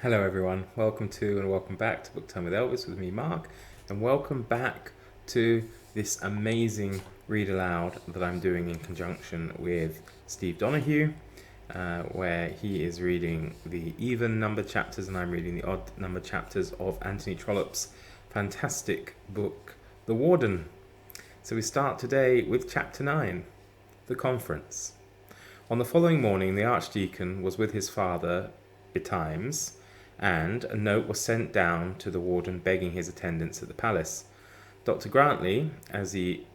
Hello everyone, welcome to and welcome back to Book Time with Elvis with me, Mark, and welcome back to this amazing read aloud that I'm doing in conjunction with Steve Donoghue, where he is reading the even number chapters and I'm reading the odd number chapters of Anthony Trollope's fantastic book, The Warden. So we start today with chapter 9, The Conference. On the following morning the Archdeacon was with his father betimes, and a note was sent down to the warden begging his attendance at the palace. Dr. Grantley, as he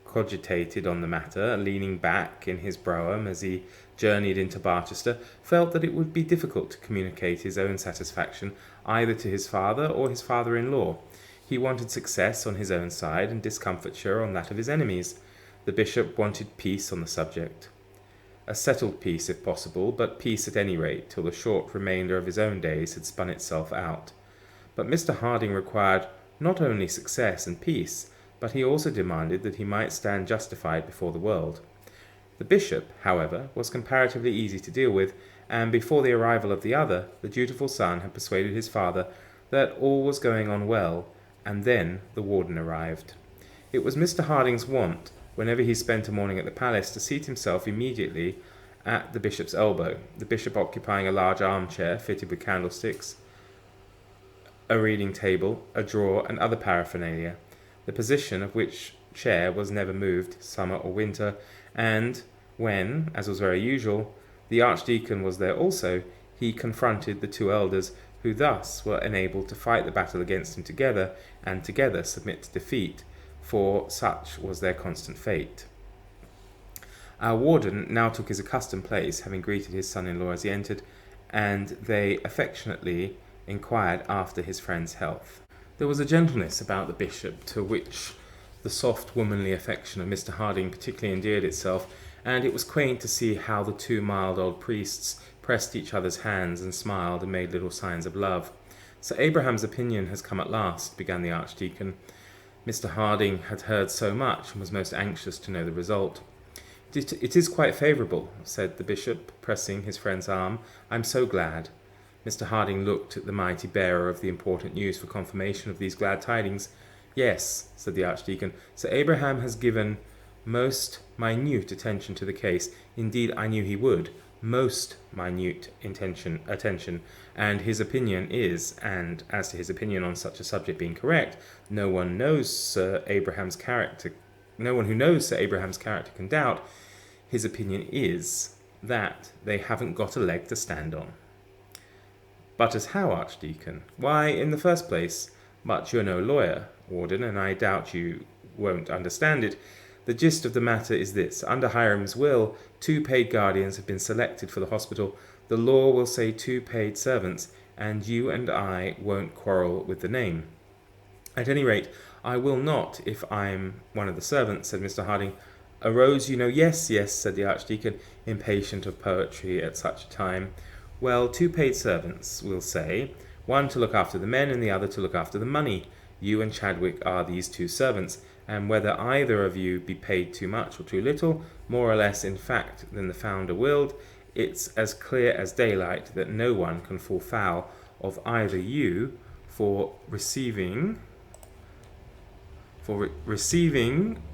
cogitated on the matter, leaning back in his brougham as he journeyed into Barchester, felt that it would be difficult to communicate his own satisfaction either to his father or his father-in-law. He wanted success on his own side and discomfiture on that of his enemies. The bishop wanted peace on the subject. A settled peace, if possible, but peace at any rate, till the short remainder of his own days had spun itself out. But Mr. Harding required not only success and peace, but he also demanded that he might stand justified before the world. The bishop, however, was comparatively easy to deal with, and before the arrival of the other, the dutiful son had persuaded his father that all was going on well, and then the warden arrived. It was Mr. Harding's wont, whenever he spent a morning at the palace, to seat himself immediately at the bishop's elbow, the bishop occupying a large armchair fitted with candlesticks, a reading table, a drawer, and other paraphernalia, the position of which chair was never moved, summer or winter, and when, as was very usual, the Archdeacon was there also, he confronted the two elders, who thus were enabled to fight the battle against him together, and together submit to defeat, for such was their constant fate. Our warden now took his accustomed place, having greeted his son-in-law as he entered, and they affectionately inquired after his friend's health. There was a gentleness about the bishop to which the soft womanly affection of Mr. Harding particularly endeared itself, and it was quaint to see how the two mild old priests pressed each other's hands and smiled and made little signs of love. Sir Abraham's opinion has come at last, began the Archdeacon. Mr. Harding had heard so much and was most anxious to know the result. It is quite favourable, said the bishop, pressing his friend's arm. I'm so glad. Mr. Harding looked at the mighty bearer of the important news for confirmation of these glad tidings. Yes, said the Archdeacon, Sir Abraham has given most minute attention to the case. Indeed, I knew he would. Most minute attention, and his opinion is, and as to his opinion on such a subject being correct, no one who knows Sir Abraham's character can doubt, his opinion is that they haven't got a leg to stand on. But as how, Archdeacon? Why, in the first place, but you're no lawyer, Warden, and I doubt you won't understand it. The gist of the matter is this. Under Hiram's will, 2 paid guardians have been selected for the hospital. The law will say 2 paid servants, and you and I won't quarrel with the name. At any rate, I will not if I'm one of the servants, said Mr. Harding. A rose, you know. Yes, yes, said the Archdeacon, impatient of poetry at such a time. Well, 2 paid servants, we'll say, one to look after the men and the other to look after the money. You and Chadwick are these 2 servants, and whether either of you be paid too much or too little, more or less in fact than the founder willed, it's as clear as daylight that no one can fall foul of either you for receiving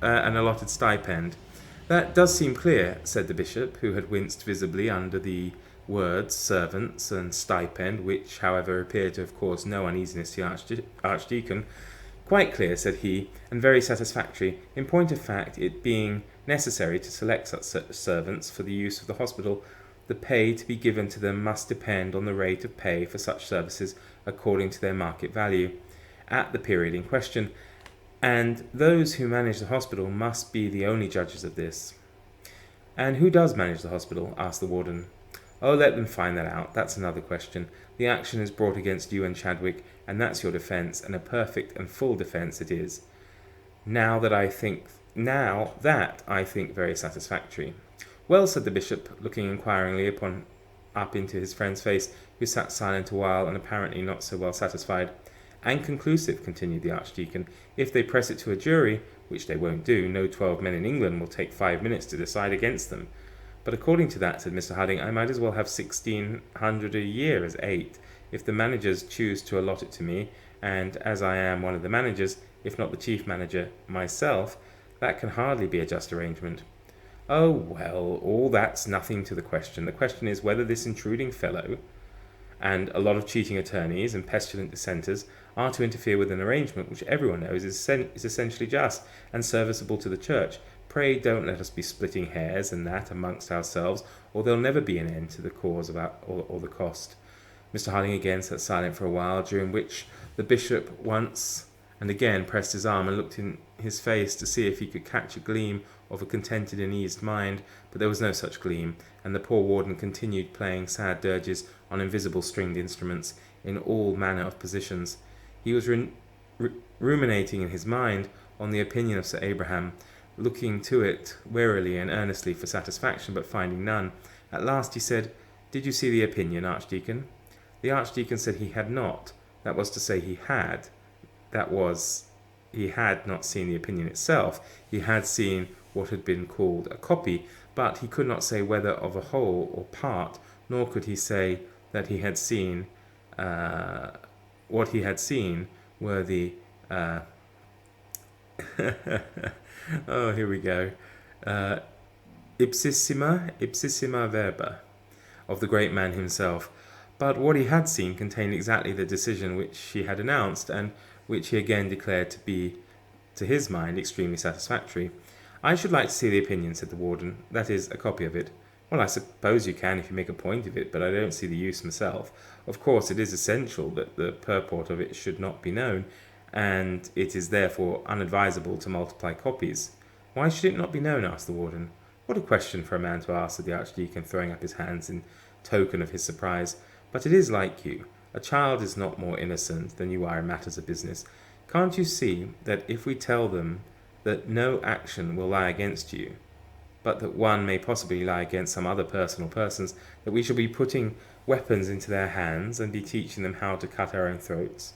an allotted stipend. That does seem clear, said the bishop, who had winced visibly under the words servants and stipend, which, however, appeared to have caused no uneasiness to the Archdeacon. Quite clear, said he, and very satisfactory. In point of fact, it being necessary to select such servants for the use of the hospital, the pay to be given to them must depend on the rate of pay for such services according to their market value at the period in question, and those who manage the hospital must be the only judges of this. And who does manage the hospital? Asked the warden. Oh, let them find that out. That's another question. The action is brought against you and Chadwick, and that's your defence, and a perfect and full defence it is. Now that I think very satisfactory. Well, said the bishop, looking inquiringly up into his friend's face, who sat silent a while and apparently not so well satisfied. And conclusive, continued the Archdeacon. If they press it to a jury, which they won't do, no 12 men in England will take 5 minutes to decide against them. But according to that, said Mr. Harding, I might as well have 1,600 a year as 8. if the managers choose to allot it to me, and as I am one of the managers, if not the chief manager myself, that can hardly be a just arrangement. Oh, well, all that's nothing to the question. The question is whether this intruding fellow and a lot of cheating attorneys and pestilent dissenters are to interfere with an arrangement which everyone knows is essentially just and serviceable to the church. Pray don't let us be splitting hairs and that amongst ourselves, or there'll never be an end to the cause of or the cost. Mr. Harding again sat silent for a while, during which the bishop once and again pressed his arm and looked in his face to see if he could catch a gleam of a contented and eased mind, but there was no such gleam, and the poor warden continued playing sad dirges on invisible stringed instruments in all manner of positions. He was ruminating in his mind on the opinion of Sir Abraham, looking to it warily and earnestly for satisfaction, but finding none. At last he said, "Did you see the opinion, Archdeacon?" The Archdeacon said he had not. That was to say, he had. That was, he had not seen the opinion itself. He had seen what had been called a copy, but he could not say whether of a whole or part, nor could he say that he had seen what he had seen were the oh, here we go, ipsissima verba of the great man himself. But what he had seen contained exactly the decision which he had announced, and which he again declared to be, to his mind, extremely satisfactory. "I should like to see the opinion," said the warden, "that is, a copy of it." "Well, I suppose you can if you make a point of it, but I don't see the use myself. Of course, it is essential that the purport of it should not be known, and it is therefore unadvisable to multiply copies." "Why should it not be known?" asked the warden. "What a question for a man to ask," said the Archdeacon, throwing up his hands in token of his surprise. "But it is like you. A child is not more innocent than you are in matters of business. Can't you see that if we tell them that no action will lie against you, but that one may possibly lie against some other person or persons, that we shall be putting weapons into their hands and be teaching them how to cut our own throats?"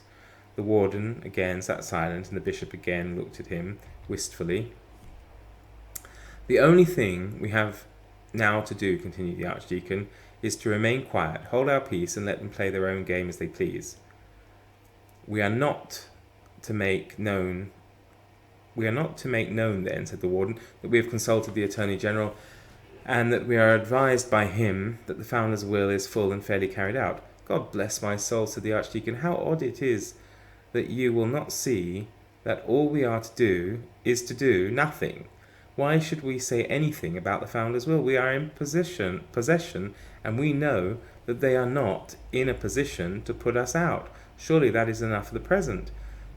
The warden again sat silent, and the bishop again looked at him wistfully. "The only thing we have now to do," continued the Archdeacon, "is to remain quiet, hold our peace, and let them play their own game as they please. We are not to make known then," said the warden, "that we have consulted the Attorney General, and that we are advised by him that the Founder's will is full and fairly carried out." "God bless my soul," said the Archdeacon, "how odd it is that you will not see that all we are to do is to do nothing. Why should we say anything about the Founder's will? We are in possession, and we know that they are not in a position to put us out. Surely that is enough for the present."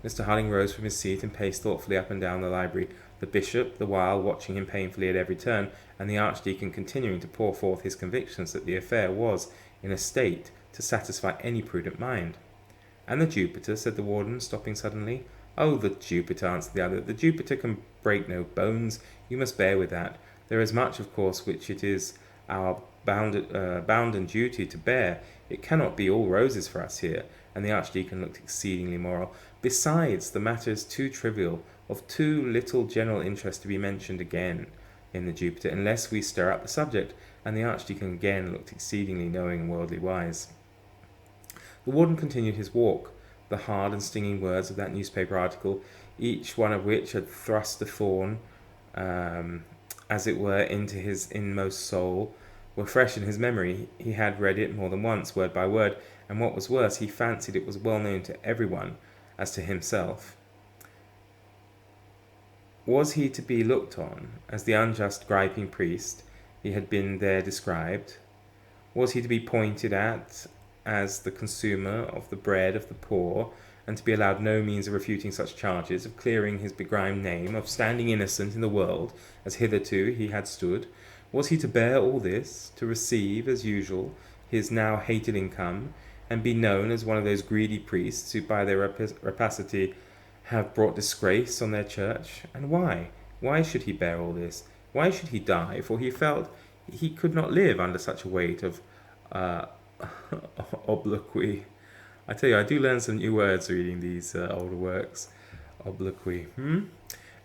Mr. Harding rose from his seat and paced thoughtfully up and down the library, the bishop the while watching him painfully at every turn, and the Archdeacon continuing to pour forth his convictions that the affair was in a state to satisfy any prudent mind. "And the Jupiter?" said the warden, stopping suddenly. "Oh, the Jupiter," answered the other. "The Jupiter can break no bones. You must bear with that. There is much, of course, which it is our bounden duty to bear. It cannot be all roses for us here," and the Archdeacon looked exceedingly moral. "Besides, the matter is too trivial, of too little general interest to be mentioned again in the Jupiter, unless we stir up the subject," and the Archdeacon again looked exceedingly knowing and worldly wise. The warden continued his walk. The hard and stinging words of that newspaper article, each one of which had thrust a thorn, as it were, into his inmost soul, were fresh in his memory. He had read it more than once, word by word, and what was worse, he fancied it was well known to everyone as to himself. Was he to be looked on as the unjust griping priest he had been there described? Was he to be pointed at as the consumer of the bread of the poor, and to be allowed no means of refuting such charges, of clearing his begrimed name, of standing innocent in the world, as hitherto he had stood? Was he to bear all this, to receive, as usual, his now hated income, and be known as one of those greedy priests who by their rapacity have brought disgrace on their church? And why? Why should he bear all this? Why should he die? For he felt he could not live under such a weight of obloquy. I tell you, I do learn some new words reading these older works. Obloquy.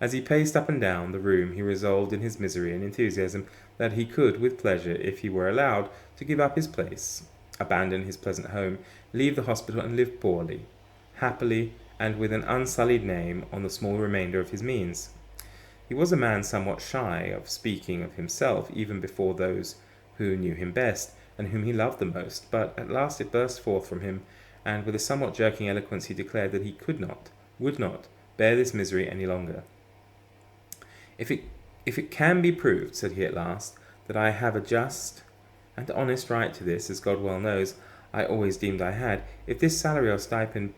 As he paced up and down the room, he resolved in his misery and enthusiasm that he could, with pleasure, if he were allowed, to give up his place abandon his pleasant home, leave the hospital, and live poorly, happily, and with an unsullied name on the small remainder of his means. He was a man somewhat shy of speaking of himself even before those who knew him best, and whom he loved the most, but at last it burst forth from him, and with a somewhat jerking eloquence he declared that he would not, bear this misery any longer. If it can be proved, said he at last, that I have a just and honest right to this, as God well knows I always deemed I had, if this salary or stipend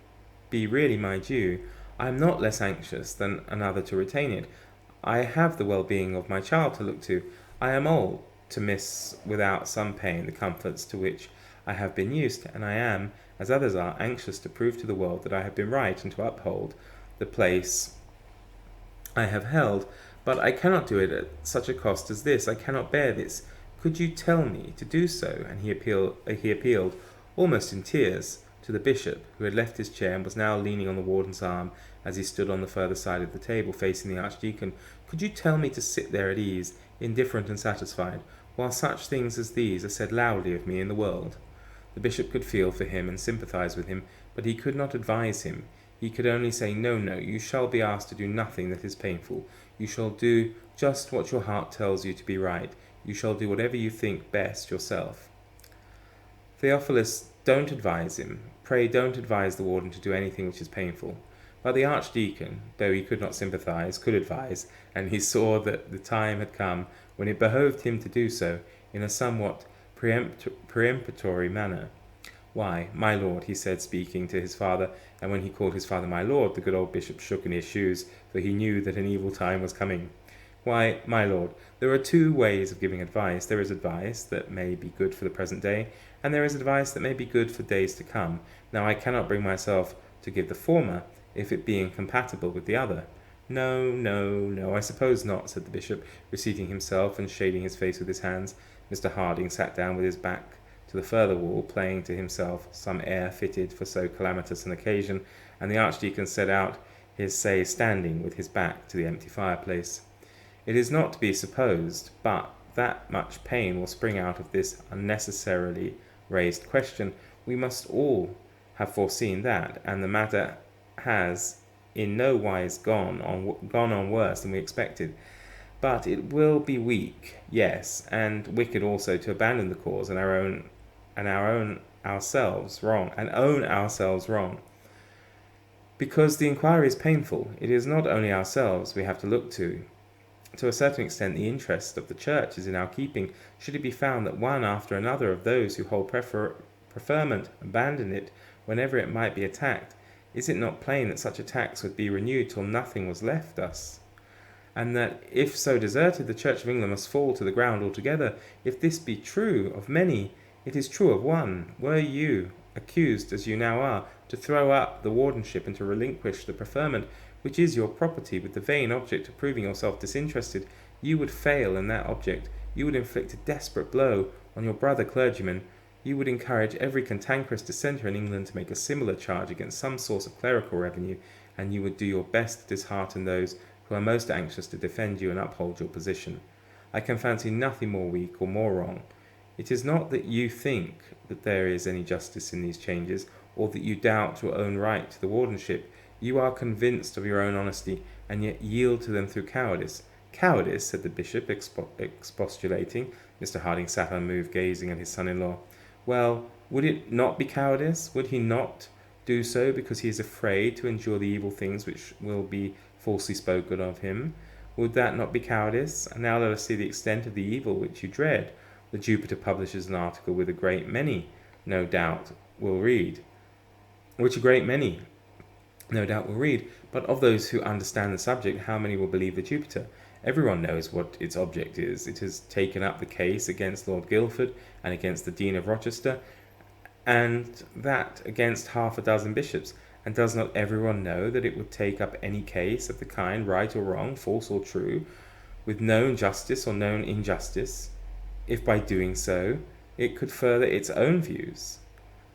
be really my due, I am not less anxious than another to retain it. I have the well-being of my child to look to. I am old to miss without some pain the comforts to which I have been used, and I am, as others are, anxious to prove to the world that I have been right and to uphold the place I have held, but I cannot do it at such a cost as this. I cannot bear this. Could you tell me to do so? And he appealed, almost in tears, to the bishop, who had left his chair and was now leaning on the warden's arm as he stood on the further side of the table, facing the archdeacon. Could you tell me to sit there at ease, indifferent and satisfied, while such things as these are said loudly of me in the world? The bishop could feel for him and sympathize with him, but he could not advise him. He could only say, no, you shall be asked to do nothing that is painful. You shall do just what your heart tells you to be right. You shall do whatever you think best yourself. Theophilus, don't advise him. Pray don't advise the warden to do anything which is painful. But the archdeacon, though he could not sympathize, could advise, and he saw that the time had come when it behoved him to do so in a somewhat peremptory manner. Why, my lord, he said, speaking to his father, and when he called his father my lord, the good old bishop shook in his shoes, for he knew that an evil time was coming. Why, my lord, there are two ways of giving advice. There is advice that may be good for the present day, and there is advice that may be good for days to come. Now I cannot bring myself to give the former, if it be incompatible with the other. No, I suppose not, said the bishop, reseating himself and shading his face with his hands. Mr. Harding sat down with his back to the further wall, playing to himself some air fitted for so calamitous an occasion, and the archdeacon set out his say standing with his back to the empty fireplace. It is not to be supposed, but that much pain will spring out of this unnecessarily raised question. We must all have foreseen that, and the matter has in no wise gone on worse than we expected. But it will be weak, yes, and wicked also, to abandon the cause and own ourselves wrong. Because the inquiry is painful, it is not only ourselves we have to look to. To a certain extent, the interest of the church is in our keeping. Should it be found that one after another of those who hold preferment abandon it whenever it might be attacked, is it not plain that such attacks would be renewed till nothing was left us? And that if so deserted, the Church of England must fall to the ground altogether? If this be true of many, it is true of one. Were you, accused as you now are, to throw up the wardenship and to relinquish the preferment, which is your property, with the vain object of proving yourself disinterested, you would fail in that object. You would inflict a desperate blow on your brother clergymen. You would encourage every cantankerous dissenter in England to make a similar charge against some source of clerical revenue, and you would do your best to dishearten those who are most anxious to defend you and uphold your position. I can fancy nothing more weak or more wrong. It is not that you think that there is any justice in these changes, or that you doubt your own right to the wardenship. You are convinced of your own honesty, and yet yield to them through cowardice. Cowardice, said the bishop, expostulating. Mr. Harding sat unmoved, gazing at his son-in-law. Well, would it not be cowardice? Would he not do so because he is afraid to endure the evil things which will be falsely spoken of him? Would that not be cowardice? And now let us see the extent of the evil which you dread. The Jupiter publishes an article with a great many, no doubt, will read, but of those who understand the subject, how many will believe the Jupiter? Everyone knows what its object is. It has taken up the case against Lord Guildford and against the Dean of Rochester, and that against half a dozen bishops. And does not everyone know that it would take up any case of the kind, right or wrong, false or true, with known justice or known injustice, if by doing so it could further its own views?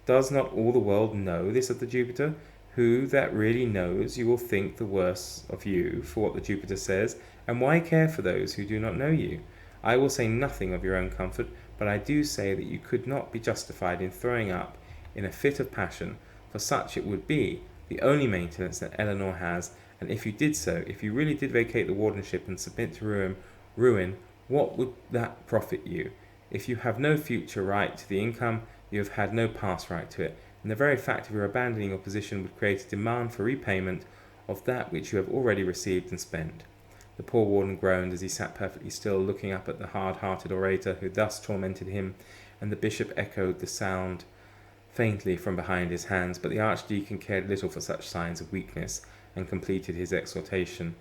Does not all the world know this of the Jupiter? Who that really knows you will think the worse of you for what the Jupiter says, and why care for those who do not know you? I will say nothing of your own comfort, but I do say that you could not be justified in throwing up in a fit of passion, for such it would be, the only maintenance that Eleanor has, and if you did so, if you really did vacate the wardenship and submit to ruin, what would that profit you? If you have no future right to the income, you have had no past right to it, and the very fact of your abandoning your position would create a demand for repayment of that which you have already received and spent. The poor warden groaned as he sat perfectly still, looking up at the hard-hearted orator who thus tormented him, and the bishop echoed the sound faintly from behind his hands, but the archdeacon cared little for such signs of weakness, and completed his exhortation.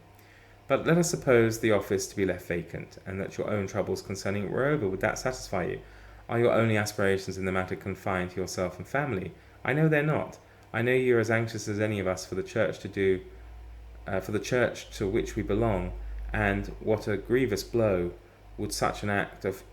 But let us suppose the office to be left vacant, and that your own troubles concerning it were over. Would that satisfy you? Are your only aspirations in the matter confined to yourself and family? I know they're not. I know you are as anxious as any of us for the church to which we belong, and what a grievous blow would such an act of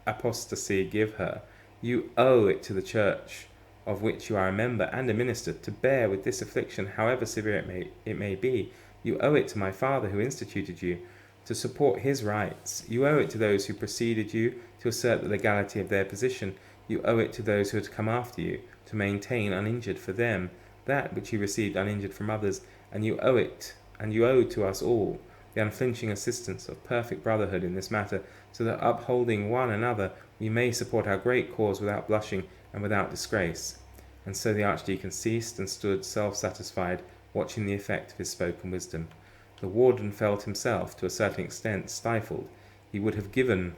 apostasy give her. You owe it to the church of which you are a member and a minister to bear with this affliction, however severe it may be. You owe it to my father who instituted you to support his rights. You owe it to those who preceded you to assert the legality of their position. You owe it to those who are to come after you to maintain uninjured for them that which you received uninjured from others, and you owe to us all the unflinching assistance of perfect brotherhood in this matter, so that upholding one another we may support our great cause without blushing and without disgrace. And so the archdeacon ceased and stood self-satisfied, watching the effect of his spoken wisdom. The warden felt himself, to a certain extent, stifled. He would have given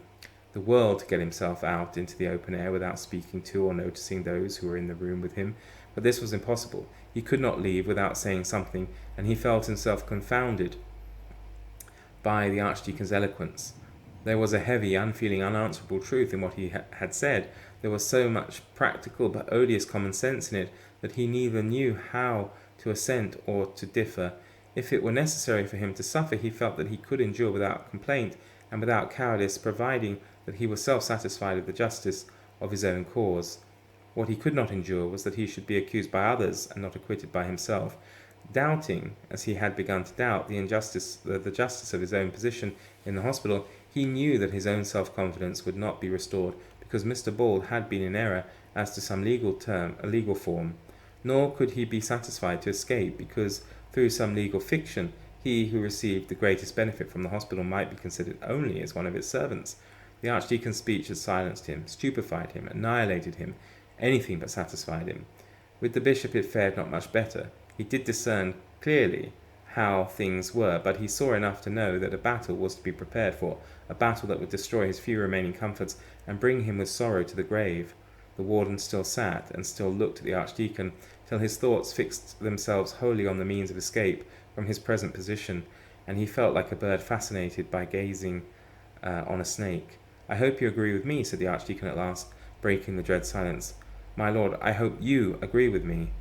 the world to get himself out into the open air without speaking to or noticing those who were in the room with him, but this was impossible. He could not leave without saying something, and he felt himself confounded by the archdeacon's eloquence. There was a heavy, unfeeling, unanswerable truth in what he had said. There was so much practical but odious common sense in it that he neither knew how to assent or to differ. If it were necessary for him to suffer, he felt that he could endure without complaint and without cowardice, providing that he was self-satisfied of the justice of his own cause. What he could not endure was that he should be accused by others and not acquitted by himself. Doubting, as he had begun to doubt, the justice of his own position in the hospital, he knew that his own self-confidence would not be restored because Mr. Ball had been in error as to some legal form. Nor could he be satisfied to escape because, through some legal fiction, he who received the greatest benefit from the hospital might be considered only as one of its servants. The archdeacon's speech had silenced him, stupefied him, annihilated him, anything but satisfied him. With the bishop it fared not much better. He did discern clearly how things were, but he saw enough to know that a battle was to be prepared for, a battle that would destroy his few remaining comforts and bring him with sorrow to the grave. The warden still sat and still looked at the archdeacon, till his thoughts fixed themselves wholly on the means of escape from his present position, and he felt like a bird fascinated by gazing on a snake. "I hope you agree with me," said the archdeacon at last, breaking the dread silence. "My lord, I hope you agree with me."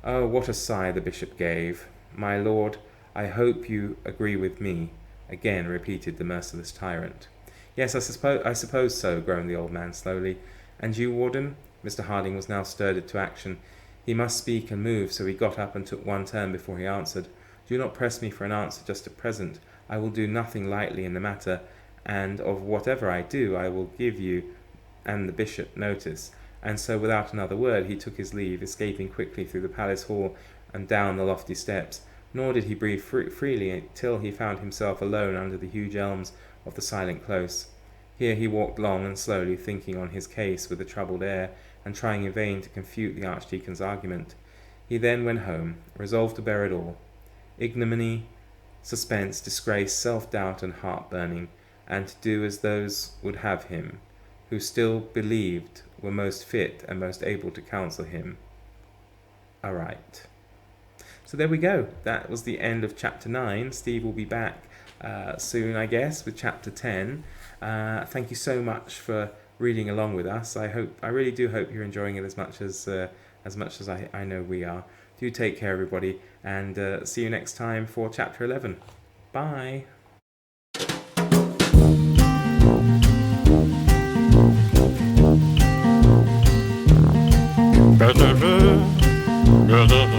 Oh, what a sigh the bishop gave. "My lord, I hope you agree with me," again repeated the merciless tyrant. "Yes, I suppose so," groaned the old man slowly. "And you, warden?" Mr. Harding was now stirred to action. He must speak and move, so he got up and took one turn before he answered. "Do not press me for an answer just at present. I will do nothing lightly in the matter, and of whatever I do I will give you and the bishop notice." And so without another word he took his leave, escaping quickly through the palace hall and down the lofty steps. Nor did he breathe freely till he found himself alone under the huge elms of the silent close. Here he walked long and slowly, thinking on his case with a troubled air, and trying in vain to confute the archdeacon's argument. He then went home, resolved to bear it all. Ignominy, suspense, disgrace, self-doubt and heart-burning, and to do as those would have him, who still believed were most fit and most able to counsel him aright. So there we go. That was the end of chapter 9. Steve will be back soon, I guess, with chapter 10. Thank you so much for reading along with us. I really do hope you're enjoying it as much as I know we are. Do take care, everybody, and see you next time for chapter 11. Bye.